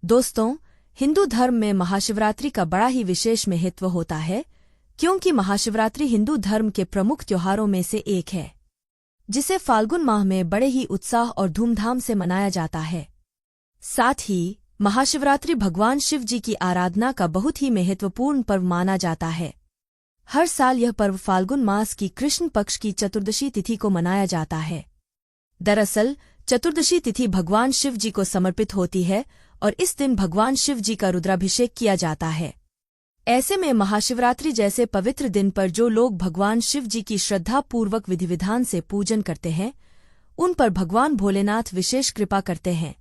दोस्तों, हिंदू धर्म में महाशिवरात्रि का बड़ा ही विशेष महत्व होता है, क्योंकि महाशिवरात्रि हिंदू धर्म के प्रमुख त्योहारों में से एक है, जिसे फाल्गुन माह में बड़े ही उत्साह और धूमधाम से मनाया जाता है। साथ ही महाशिवरात्रि भगवान शिव जी की आराधना का बहुत ही महत्वपूर्ण पर्व माना जाता है। हर साल यह पर्व फाल्गुन मास की कृष्ण पक्ष की चतुर्दशी तिथि को मनाया जाता है। दरअसल चतुर्दशी तिथि भगवान शिव जी को समर्पित होती है और इस दिन भगवान शिव जी का रुद्राभिषेक किया जाता है। ऐसे में महाशिवरात्रि जैसे पवित्र दिन पर जो लोग भगवान शिव जी की श्रद्धापूर्वक विधि विधान से पूजन करते हैं, उन पर भगवान भोलेनाथ विशेष कृपा करते हैं।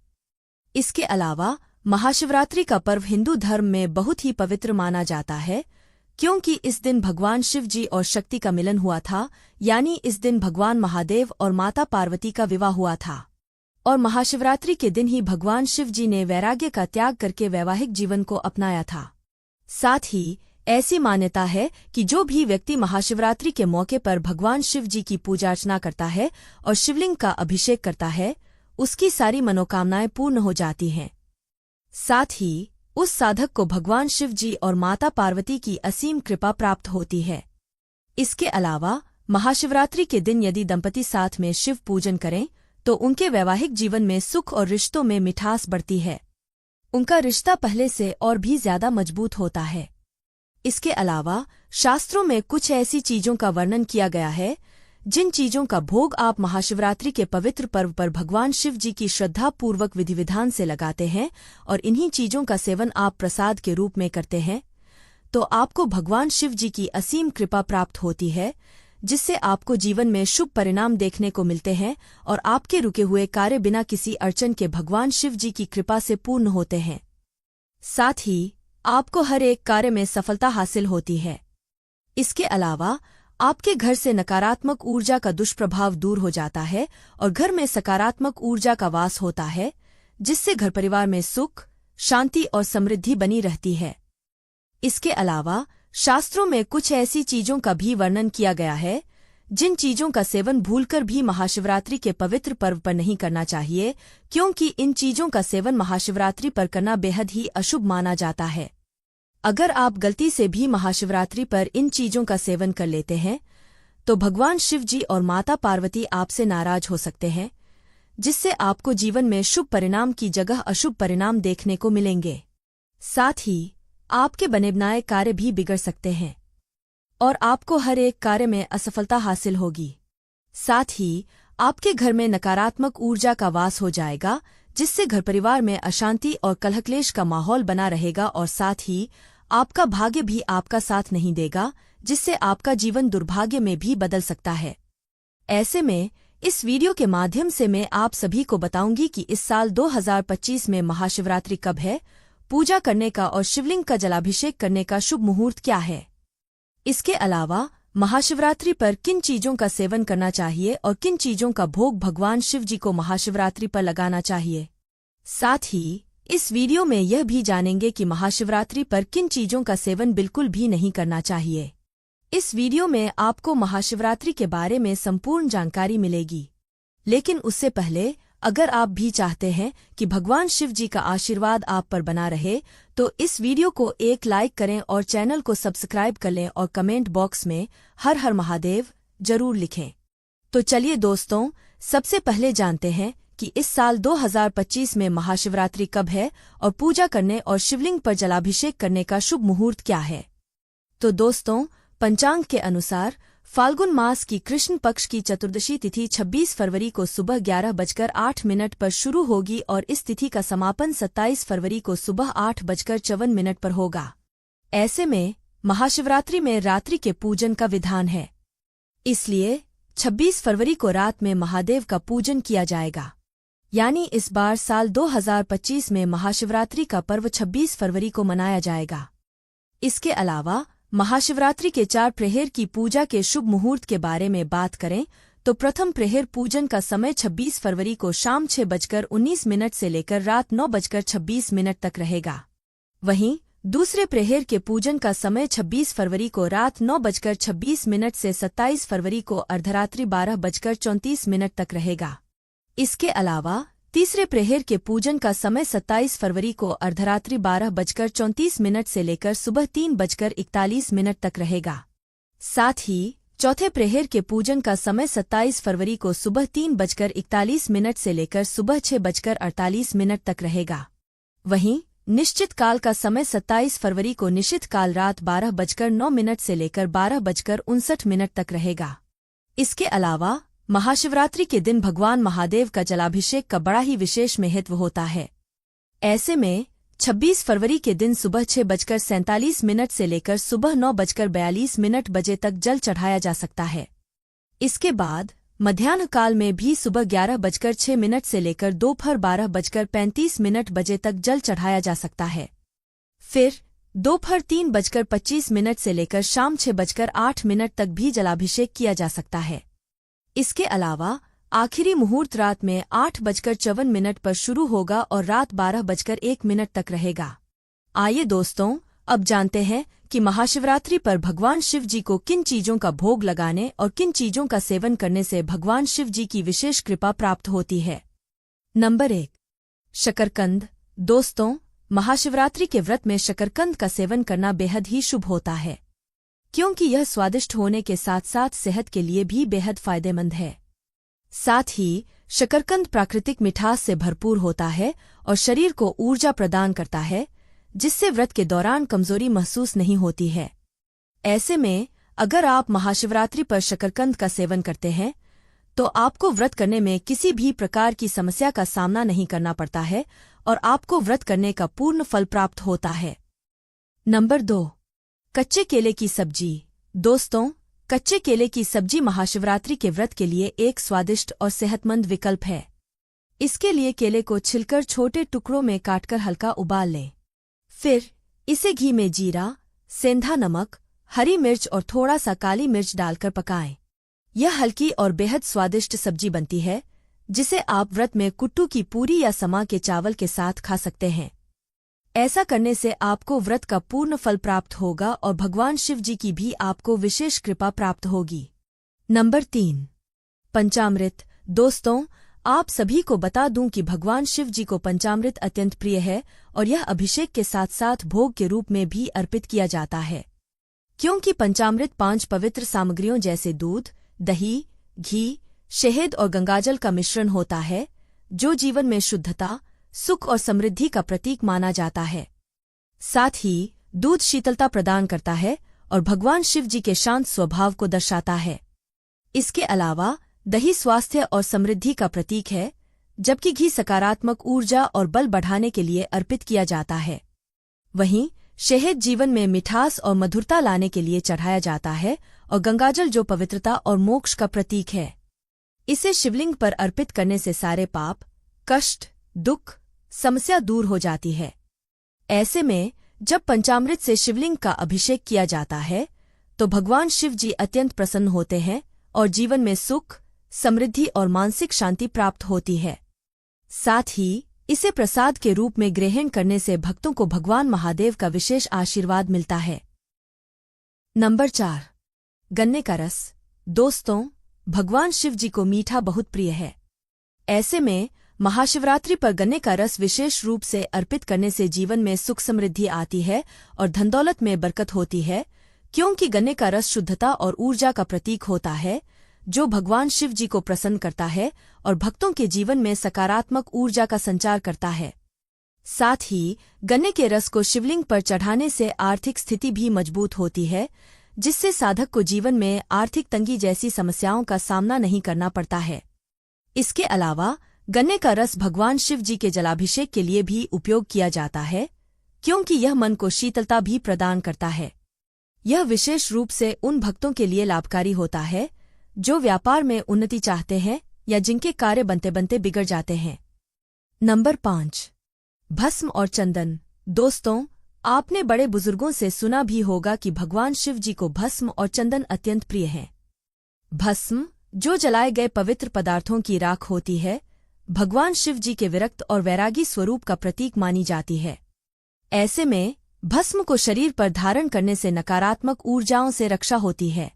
इसके अलावा महाशिवरात्रि का पर्व हिंदू धर्म में बहुत ही पवित्र माना जाता है, क्योंकि इस दिन भगवान शिव जी और शक्ति का मिलन हुआ था, यानी इस दिन भगवान महादेव और माता पार्वती का विवाह हुआ था। और महाशिवरात्रि के दिन ही भगवान शिव जी ने वैराग्य का त्याग करके वैवाहिक जीवन को अपनाया था। साथ ही ऐसी मान्यता है कि जो भी व्यक्ति महाशिवरात्रि के मौके पर भगवान शिव जी की पूजा अर्चना करता है और शिवलिंग का अभिषेक करता है, उसकी सारी मनोकामनाएं पूर्ण हो जाती हैं। साथ ही उस साधक को भगवान शिव जी और माता पार्वती की असीम कृपा प्राप्त होती है। इसके अलावा महाशिवरात्रि के दिन यदि दंपति साथ में शिव पूजन करें तो उनके वैवाहिक जीवन में सुख और रिश्तों में मिठास बढ़ती है। उनका रिश्ता पहले से और भी ज्यादा मजबूत होता है। इसके अलावा शास्त्रों में कुछ ऐसी चीजों का वर्णन किया गया है, जिन चीजों का भोग आप महाशिवरात्रि के पवित्र पर्व पर भगवान शिव जी की श्रद्धापूर्वक विधि विधान से लगाते हैं और इन्हीं चीजों का सेवन आप प्रसाद के रूप में करते हैं, तो आपको भगवान शिव जी की असीम कृपा प्राप्त होती है, जिससे आपको जीवन में शुभ परिणाम देखने को मिलते हैं और आपके रुके हुए कार्य बिना किसी अड़चन के भगवान शिव जी की कृपा से पूर्ण होते हैं। साथ ही आपको हर एक कार्य में सफलता हासिल होती है। इसके अलावा आपके घर से नकारात्मक ऊर्जा का दुष्प्रभाव दूर हो जाता है और घर में सकारात्मक ऊर्जा का वास होता है, जिससे घर परिवार में सुख, शांति और समृद्धि बनी रहती है। इसके अलावा शास्त्रों में कुछ ऐसी चीजों का भी वर्णन किया गया है, जिन चीजों का सेवन भूलकर भी महाशिवरात्रि के पवित्र पर्व पर नहीं करना चाहिए, क्योंकि इन चीजों का सेवन महाशिवरात्रि पर करना बेहद ही अशुभ माना जाता है। अगर आप गलती से भी महाशिवरात्रि पर इन चीजों का सेवन कर लेते हैं, तो भगवान शिव जी और माता पार्वती आपसे नाराज हो सकते हैं, जिससे आपको जीवन में शुभ परिणाम की जगह अशुभ परिणाम देखने को मिलेंगे। साथ ही आपके बने बनाए कार्य भी बिगड़ सकते हैं और आपको हर एक कार्य में असफलता हासिल होगी। साथ ही आपके घर में नकारात्मक ऊर्जा का वास हो जाएगा, जिससे घर परिवार में अशांति और कलह-क्लेश का माहौल बना रहेगा और साथ ही आपका भाग्य भी आपका साथ नहीं देगा, जिससे आपका जीवन दुर्भाग्य में भी बदल सकता है। ऐसे में इस वीडियो के माध्यम से मैं आप सभी को बताऊंगी कि इस साल 2025 में महाशिवरात्रि कब है, पूजा करने का और शिवलिंग का जलाभिषेक करने का शुभ मुहूर्त क्या है। इसके अलावा महाशिवरात्रि पर किन चीजों का सेवन करना चाहिए और किन चीजों का भोग भगवान शिव जी को महाशिवरात्रि पर लगाना चाहिए। साथ ही इस वीडियो में यह भी जानेंगे कि महाशिवरात्रि पर किन चीजों का सेवन बिल्कुल भी नहीं करना चाहिए। इस वीडियो में आपको महाशिवरात्रि के बारे में संपूर्ण जानकारी मिलेगी। लेकिन उससे पहले अगर आप भी चाहते हैं कि भगवान शिव जी का आशीर्वाद आप पर बना रहे, तो इस वीडियो को एक लाइक करें और चैनल को सब्सक्राइब कर लें और कमेंट बॉक्स में हर हर महादेव जरूर लिखें। तो चलिए दोस्तों, सबसे पहले जानते हैं कि इस साल 2025 में महाशिवरात्रि कब है और पूजा करने और शिवलिंग पर जलाभिषेक करने का शुभ मुहूर्त क्या है। तो दोस्तों, पंचांग के अनुसार फाल्गुन मास की कृष्ण पक्ष की चतुर्दशी तिथि 26 फरवरी को सुबह 11:08 पर शुरू होगी और इस तिथि का समापन 27 फरवरी को सुबह 8:54 पर होगा। ऐसे में महाशिवरात्रि में रात्रि के पूजन का विधान है, इसलिए 26 फरवरी को रात में महादेव का पूजन किया जाएगा। यानी इस बार साल 2025 में महाशिवरात्रि का पर्व 26 फरवरी को मनाया जाएगा। इसके अलावा महाशिवरात्रि के 4 प्रहर की पूजा के शुभ मुहूर्त के बारे में बात करें तो प्रथम प्रहर पूजन का समय 26 फरवरी को शाम 6:19 से लेकर रात 9:26 तक रहेगा। वहीं दूसरे प्रहर के पूजन का समय 26 फरवरी को रात 9:26 से 27 फरवरी को अर्धरात्रि 12:34 तक रहेगा। इसके अलावा तीसरे प्रहर के पूजन का समय 27 फरवरी को अर्धरात्रि 12:34 से लेकर सुबह 3:41 तक रहेगा। साथ ही चौथे प्रहर के पूजन का समय 27 फरवरी को सुबह 3:41 से लेकर सुबह 6:48 तक रहेगा। वहीं निश्चित काल का समय 27 फरवरी को निश्चित काल रात 12:09 से लेकर 12:59 तक रहेगा। इसके अलावा महाशिवरात्रि के दिन भगवान महादेव का जलाभिषेक का बड़ा ही विशेष महत्व होता है। ऐसे में 26 फरवरी के दिन सुबह 6:47 से लेकर सुबह 9:42 बजे तक जल चढ़ाया जा सकता है। इसके बाद मध्याह्न काल में भी सुबह 11:06 से लेकर दोपहर 12:35 बजे तक जल चढ़ाया जा सकता है। फिर दोपहर 3:25 से लेकर शाम 6:08 तक भी जलाभिषेक किया जा सकता है। इसके अलावा आखिरी मुहूर्त रात में 8:54 पर शुरू होगा और रात 12:01 तक रहेगा। आइए दोस्तों, अब जानते हैं कि महाशिवरात्रि पर भगवान शिव जी को किन चीजों का भोग लगाने और किन चीजों का सेवन करने से भगवान शिव जी की विशेष कृपा प्राप्त होती है। नंबर 1, शकरकंद। दोस्तों, महाशिवरात्रि के व्रत में शकरकंद का सेवन करना बेहद ही शुभ होता है, क्योंकि यह स्वादिष्ट होने के साथ साथ सेहत के लिए भी बेहद फायदेमंद है। साथ ही शकरकंद प्राकृतिक मिठास से भरपूर होता है और शरीर को ऊर्जा प्रदान करता है, जिससे व्रत के दौरान कमजोरी महसूस नहीं होती है। ऐसे में अगर आप महाशिवरात्रि पर शकरकंद का सेवन करते हैं तो आपको व्रत करने में किसी भी प्रकार की समस्या का सामना नहीं करना पड़ता है और आपको व्रत करने का पूर्ण फल प्राप्त होता है। नंबर 2, कच्चे केले की सब्जी। दोस्तों, कच्चे केले की सब्जी महाशिवरात्रि के व्रत के लिए एक स्वादिष्ट और सेहतमंद विकल्प है। इसके लिए केले को छिलकर छोटे टुकड़ों में काटकर हल्का उबाल लें। फिर इसे घी में जीरा, सेंधा नमक, हरी मिर्च और थोड़ा सा काली मिर्च डालकर पकाएं। यह हल्की और बेहद स्वादिष्ट सब्जी बनती है, जिसे आप व्रत में कुट्टू की पूरी या समा के चावल के साथ खा सकते हैं। ऐसा करने से आपको व्रत का पूर्ण फल प्राप्त होगा और भगवान शिव जी की भी आपको विशेष कृपा प्राप्त होगी। नंबर 3, पंचामृत। दोस्तों, आप सभी को बता दूं कि भगवान शिव जी को पंचामृत अत्यंत प्रिय है और यह अभिषेक के साथ साथ भोग के रूप में भी अर्पित किया जाता है, क्योंकि पंचामृत 5 पवित्र सामग्रियों जैसे दूध, दही, घी, शहद और गंगाजल का मिश्रण होता है, जो जीवन में शुद्धता, सुख और समृद्धि का प्रतीक माना जाता है। साथ ही दूध शीतलता प्रदान करता है और भगवान शिव जी के शांत स्वभाव को दर्शाता है। इसके अलावा दही स्वास्थ्य और समृद्धि का प्रतीक है, जबकि घी सकारात्मक ऊर्जा और बल बढ़ाने के लिए अर्पित किया जाता है। वहीं शहद जीवन में मिठास और मधुरता लाने के लिए चढ़ाया जाता है और गंगाजल जो पवित्रता और मोक्ष का प्रतीक है। इसे शिवलिंग पर अर्पित करने से सारे पाप, कष्ट, दुख, समस्या दूर हो जाती है। ऐसे में जब पंचामृत से शिवलिंग का अभिषेक किया जाता है तो भगवान शिव जी अत्यंत प्रसन्न होते हैं और जीवन में सुख, समृद्धि और मानसिक शांति प्राप्त होती है। साथ ही इसे प्रसाद के रूप में ग्रहण करने से भक्तों को भगवान महादेव का विशेष आशीर्वाद मिलता है। नंबर 4, गन्ने का रस। दोस्तों, भगवान शिव जी को मीठा बहुत प्रिय है। ऐसे में महाशिवरात्रि पर गन्ने का रस विशेष रूप से अर्पित करने से जीवन में सुख समृद्धि आती है और धन दौलत में बरकत होती है, क्योंकि गन्ने का रस शुद्धता और ऊर्जा का प्रतीक होता है, जो भगवान शिव जी को प्रसन्न करता है और भक्तों के जीवन में सकारात्मक ऊर्जा का संचार करता है। साथ ही गन्ने के रस को शिवलिंग पर चढ़ाने से आर्थिक स्थिति भी मजबूत होती है, जिससे साधक को जीवन में आर्थिक तंगी जैसी समस्याओं का सामना नहीं करना पड़ता है। इसके अलावा गन्ने का रस भगवान शिव जी के जलाभिषेक के लिए भी उपयोग किया जाता है, क्योंकि यह मन को शीतलता भी प्रदान करता है। यह विशेष रूप से उन भक्तों के लिए लाभकारी होता है जो व्यापार में उन्नति चाहते हैं या जिनके कार्य बनते बनते बिगड़ जाते हैं। नंबर 5, भस्म और चंदन। दोस्तों, आपने बड़े बुजुर्गों से सुना भी होगा कि भगवान शिव जी को भस्म और चंदन अत्यंत प्रिय हैं। भस्म, जो जलाए गए पवित्र पदार्थों की राख होती है, भगवान शिव जी के विरक्त और वैरागी स्वरूप का प्रतीक मानी जाती है। ऐसे में भस्म को शरीर पर धारण करने से नकारात्मक ऊर्जाओं से रक्षा होती है।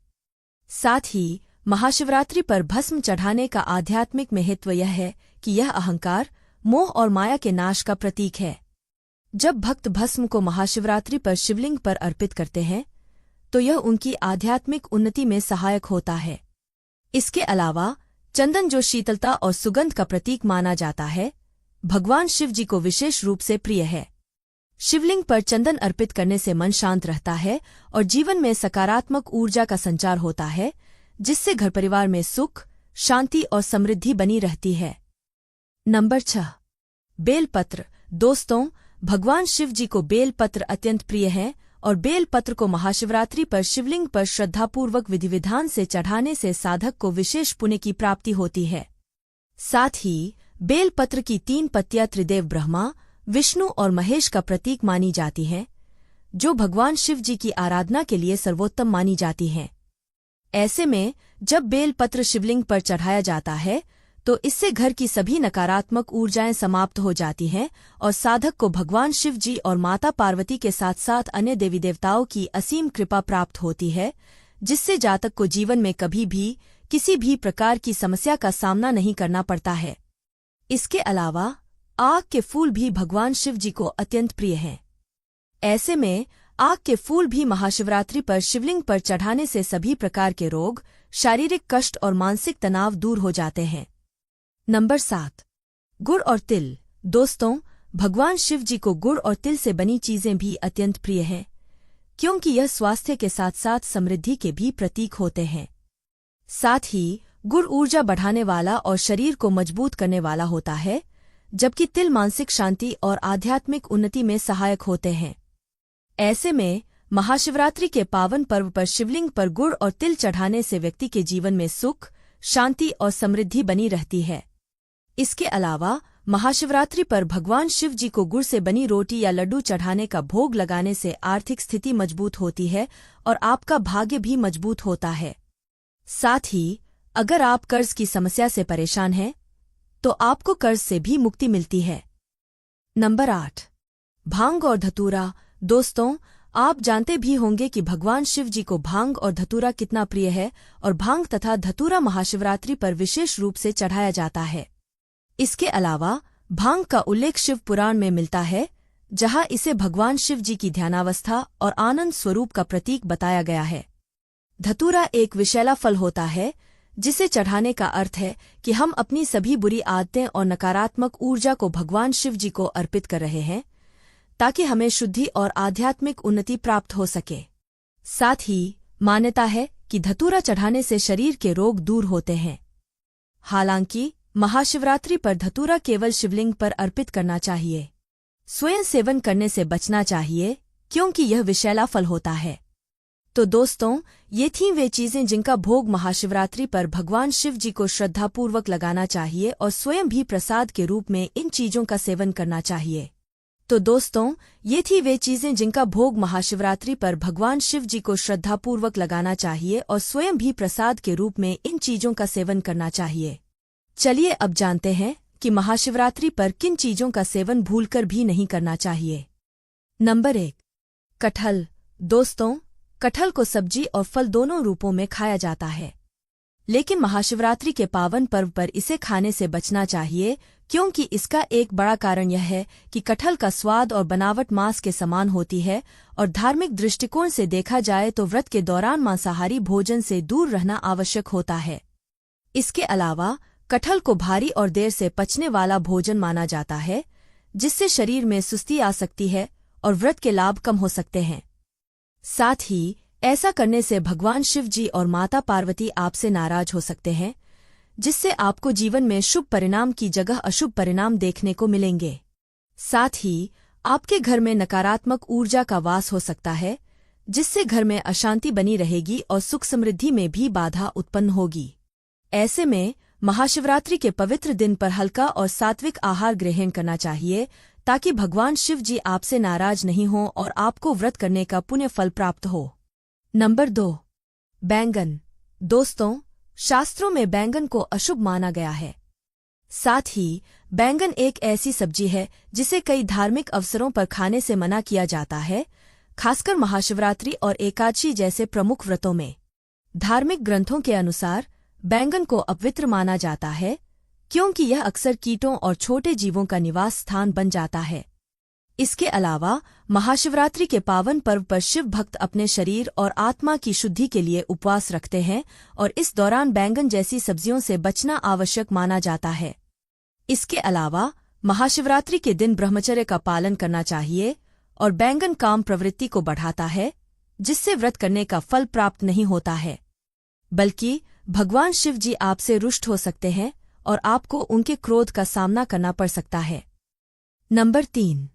साथ ही महाशिवरात्रि पर भस्म चढ़ाने का आध्यात्मिक महत्व यह है कि यह अहंकार, मोह और माया के नाश का प्रतीक है। जब भक्त भस्म को महाशिवरात्रि पर शिवलिंग पर अर्पित करते हैं तो यह उनकी आध्यात्मिक उन्नति में सहायक होता है। इसके अलावा चंदन, जो शीतलता और सुगंध का प्रतीक माना जाता है, भगवान शिव जी को विशेष रूप से प्रिय है। शिवलिंग पर चंदन अर्पित करने से मन शांत रहता है और जीवन में सकारात्मक ऊर्जा का संचार होता है, जिससे घर परिवार में सुख, शांति और समृद्धि बनी रहती है। नंबर 6, बेलपत्र। दोस्तों, भगवान शिव जी को बेलपत्र अत्यंत प्रिय है और बेलपत्र को महाशिवरात्रि पर शिवलिंग पर श्रद्धापूर्वक विधि विधान से चढ़ाने से साधक को विशेष पुण्य की प्राप्ति होती है। साथ ही बेलपत्र की 3 पत्तियां त्रिदेव ब्रह्मा, विष्णु और महेश का प्रतीक मानी जाती हैं, जो भगवान शिव जी की आराधना के लिए सर्वोत्तम मानी जाती हैं। ऐसे में जब बेलपत्र शिवलिंग पर चढ़ाया जाता है तो इससे घर की सभी नकारात्मक ऊर्जाएं समाप्त हो जाती हैं और साधक को भगवान शिव जी और माता पार्वती के साथ साथ अन्य देवी देवताओं की असीम कृपा प्राप्त होती है, जिससे जातक को जीवन में कभी भी किसी भी प्रकार की समस्या का सामना नहीं करना पड़ता है। इसके अलावा आक के फूल भी भगवान शिव जी को अत्यंत प्रिय हैं। ऐसे में आक के फूल भी महाशिवरात्रि पर शिवलिंग पर चढ़ाने से सभी प्रकार के रोग, शारीरिक कष्ट और मानसिक तनाव दूर हो जाते हैं। नंबर 7, गुड़ और तिल। दोस्तों, भगवान शिव जी को गुड़ और तिल से बनी चीजें भी अत्यंत प्रिय हैं, क्योंकि यह स्वास्थ्य के साथ साथ समृद्धि के भी प्रतीक होते हैं। साथ ही गुड़ ऊर्जा बढ़ाने वाला और शरीर को मजबूत करने वाला होता है, जबकि तिल मानसिक शांति और आध्यात्मिक उन्नति में सहायक होते हैं। ऐसे में महाशिवरात्रि के पावन पर्व पर शिवलिंग पर गुड़ और तिल चढ़ाने से व्यक्ति के जीवन में सुख, शांति और समृद्धि बनी रहती है। इसके अलावा महाशिवरात्रि पर भगवान शिव जी को गुड़ से बनी रोटी या लड्डू चढ़ाने का भोग लगाने से आर्थिक स्थिति मजबूत होती है और आपका भाग्य भी मजबूत होता है। साथ ही अगर आप कर्ज की समस्या से परेशान हैं तो आपको कर्ज से भी मुक्ति मिलती है। नंबर 8, भांग और धतूरा। दोस्तों, आप जानते भी होंगे कि भगवान शिव जी को भांग और धतूरा कितना प्रिय है और भांग तथा धतूरा महाशिवरात्रि पर विशेष रूप से चढ़ाया जाता है। इसके अलावा भांग का उल्लेख शिव पुराण में मिलता है, जहां इसे भगवान शिव जी की ध्यानावस्था और आनंद स्वरूप का प्रतीक बताया गया है। धतूरा एक विषैला फल होता है, जिसे चढ़ाने का अर्थ है कि हम अपनी सभी बुरी आदतें और नकारात्मक ऊर्जा को भगवान शिव जी को अर्पित कर रहे हैं, ताकि हमें शुद्धि और आध्यात्मिक उन्नति प्राप्त हो सके। साथ ही मान्यता है कि धतूरा चढ़ाने से शरीर के रोग दूर होते हैं। हालांकि महाशिवरात्रि पर धतूरा केवल शिवलिंग पर अर्पित करना चाहिए। स्वयं सेवन करने से बचना चाहिए, क्योंकि यह विषैला फल होता है। तो दोस्तों, ये थीं वे चीजें जिनका भोग महाशिवरात्रि पर भगवान शिव जी को श्रद्धापूर्वक लगाना चाहिए और स्वयं भी प्रसाद के रूप में इन चीजों का सेवन करना चाहिए। तो दोस्तों, ये थी वे चीजें जिनका भोग महाशिवरात्रि पर भगवान शिव जी को श्रद्धापूर्वक लगाना चाहिए और स्वयं भी प्रसाद के रूप में इन चीजों का सेवन करना चाहिए। चलिए अब जानते हैं कि महाशिवरात्रि पर किन चीजों का सेवन भूलकर भी नहीं करना चाहिए। नंबर 1, कटहल। दोस्तों, कटहल को सब्जी और फल दोनों रूपों में खाया जाता है, लेकिन महाशिवरात्रि के पावन पर्व पर इसे खाने से बचना चाहिए, क्योंकि इसका एक बड़ा कारण यह है कि कटहल का स्वाद और बनावट मांस के समान होती है और धार्मिक दृष्टिकोण से देखा जाए तो व्रत के दौरान मांसाहारी भोजन से दूर रहना आवश्यक होता है। इसके अलावा कटहल को भारी और देर से पचने वाला भोजन माना जाता है, जिससे शरीर में सुस्ती आ सकती है और व्रत के लाभ कम हो सकते हैं। साथ ही ऐसा करने से भगवान शिव जी और माता पार्वती आपसे नाराज हो सकते हैं, जिससे आपको जीवन में शुभ परिणाम की जगह अशुभ परिणाम देखने को मिलेंगे। साथ ही आपके घर में नकारात्मक ऊर्जा का वास हो सकता है, जिससे घर में अशांति बनी रहेगी और सुख समृद्धि में भी बाधा उत्पन्न होगी। ऐसे में महाशिवरात्रि के पवित्र दिन पर हल्का और सात्विक आहार ग्रहण करना चाहिए, ताकि भगवान शिव जी आपसे नाराज नहीं हों और आपको व्रत करने का पुण्य फल प्राप्त हो। नंबर 2, बैंगन। दोस्तों, शास्त्रों में बैंगन को अशुभ माना गया है। साथ ही बैंगन एक ऐसी सब्जी है जिसे कई धार्मिक अवसरों पर खाने से मना किया जाता है, खासकर महाशिवरात्रि और एकादशी जैसे प्रमुख व्रतों में। धार्मिक ग्रंथों के अनुसार बैंगन को अपवित्र माना जाता है, क्योंकि यह अक्सर कीटों और छोटे जीवों का निवास स्थान बन जाता है। इसके अलावा महाशिवरात्रि के पावन पर्व पर शिव भक्त अपने शरीर और आत्मा की शुद्धि के लिए उपवास रखते हैं और इस दौरान बैंगन जैसी सब्जियों से बचना आवश्यक माना जाता है। इसके अलावा महाशिवरात्रि के दिन ब्रह्मचर्य का पालन करना चाहिए और बैंगन काम प्रवृत्ति को बढ़ाता है, जिससे व्रत करने का फल प्राप्त नहीं होता है, बल्कि भगवान शिव जी आपसे रुष्ट हो सकते हैं और आपको उनके क्रोध का सामना करना पड़ सकता है। Number 3,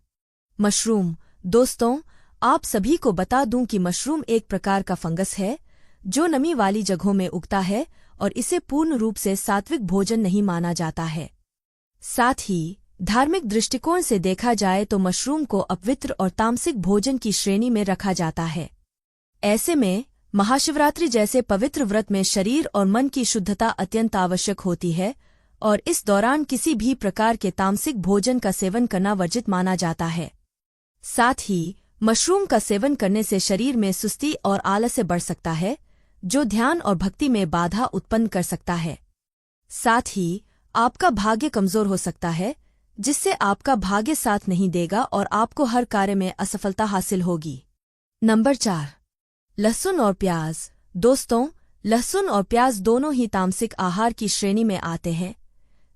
mushroom. दोस्तों, आप सभी को बता दूं कि मशरूम एक प्रकार का फंगस है जो नमी वाली जगहों में उगता है और इसे पूर्ण रूप से सात्विक भोजन नहीं माना जाता है। साथ ही धार्मिक दृष्टिकोण से देखा जाए तो मशरूम को अपवित्र और तामसिक भोजन की श्रेणी में रखा जाता है। ऐसे में महाशिवरात्रि जैसे पवित्र व्रत में शरीर और मन की शुद्धता अत्यंत आवश्यक होती है और इस दौरान किसी भी प्रकार के तामसिक भोजन का सेवन करना वर्जित माना जाता है। साथ ही मशरूम का सेवन करने से शरीर में सुस्ती और आलस्य बढ़ सकता है, जो ध्यान और भक्ति में बाधा उत्पन्न कर सकता है। साथ ही आपका भाग्य कमजोर हो सकता है, जिससे आपका भाग्य साथ नहीं देगा और आपको हर कार्य में असफलता हासिल होगी। नंबर 4, लहसुन और प्याज। दोस्तों, लहसुन और प्याज दोनों ही तामसिक आहार की श्रेणी में आते हैं,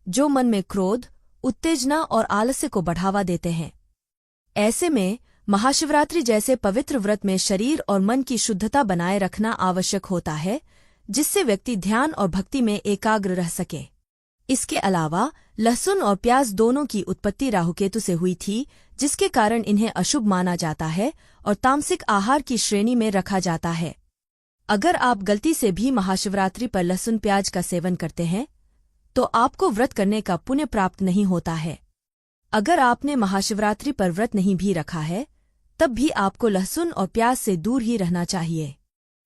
जो मन में क्रोध, उत्तेजना और आलस्य को बढ़ावा देते हैं। ऐसे में महाशिवरात्रि जैसे पवित्र व्रत में शरीर और मन की शुद्धता बनाए रखना आवश्यक होता है, जिससे व्यक्ति ध्यान और भक्ति में एकाग्र रह सके। इसके अलावा लहसुन और प्याज दोनों की उत्पत्ति राहुकेतु से हुई थी, जिसके कारण इन्हें अशुभ माना जाता है और तामसिक आहार की श्रेणी में रखा जाता है। अगर आप गलती से भी महाशिवरात्रि पर लहसुन प्याज का सेवन करते हैं तो आपको व्रत करने का पुण्य प्राप्त नहीं होता है। अगर आपने महाशिवरात्रि पर व्रत नहीं भी रखा है, तब भी आपको लहसुन और प्याज से दूर ही रहना चाहिए,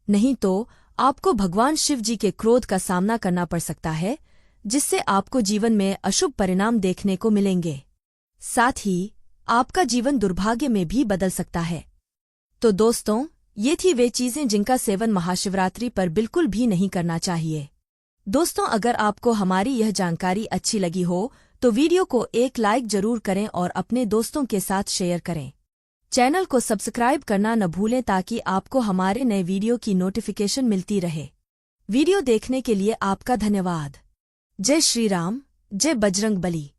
नहीं तो आपको भगवान शिव जी के क्रोध का सामना करना पड़ सकता है, जिससे आपको जीवन में अशुभ परिणाम देखने को मिलेंगे। साथ ही आपका जीवन दुर्भाग्य में भी बदल सकता है। तो दोस्तों, ये थी वे चीजें जिनका सेवन महाशिवरात्रि पर बिल्कुल भी नहीं करना चाहिए। दोस्तों, अगर आपको हमारी यह जानकारी अच्छी लगी हो तो वीडियो को एक लाइक जरूर करें और अपने दोस्तों के साथ शेयर करें। चैनल को सब्सक्राइब करना न भूलें ताकि आपको हमारे नए वीडियो की नोटिफिकेशन मिलती रहे। वीडियो देखने के लिए आपका धन्यवाद। जय श्री राम, जय बजरंग बली।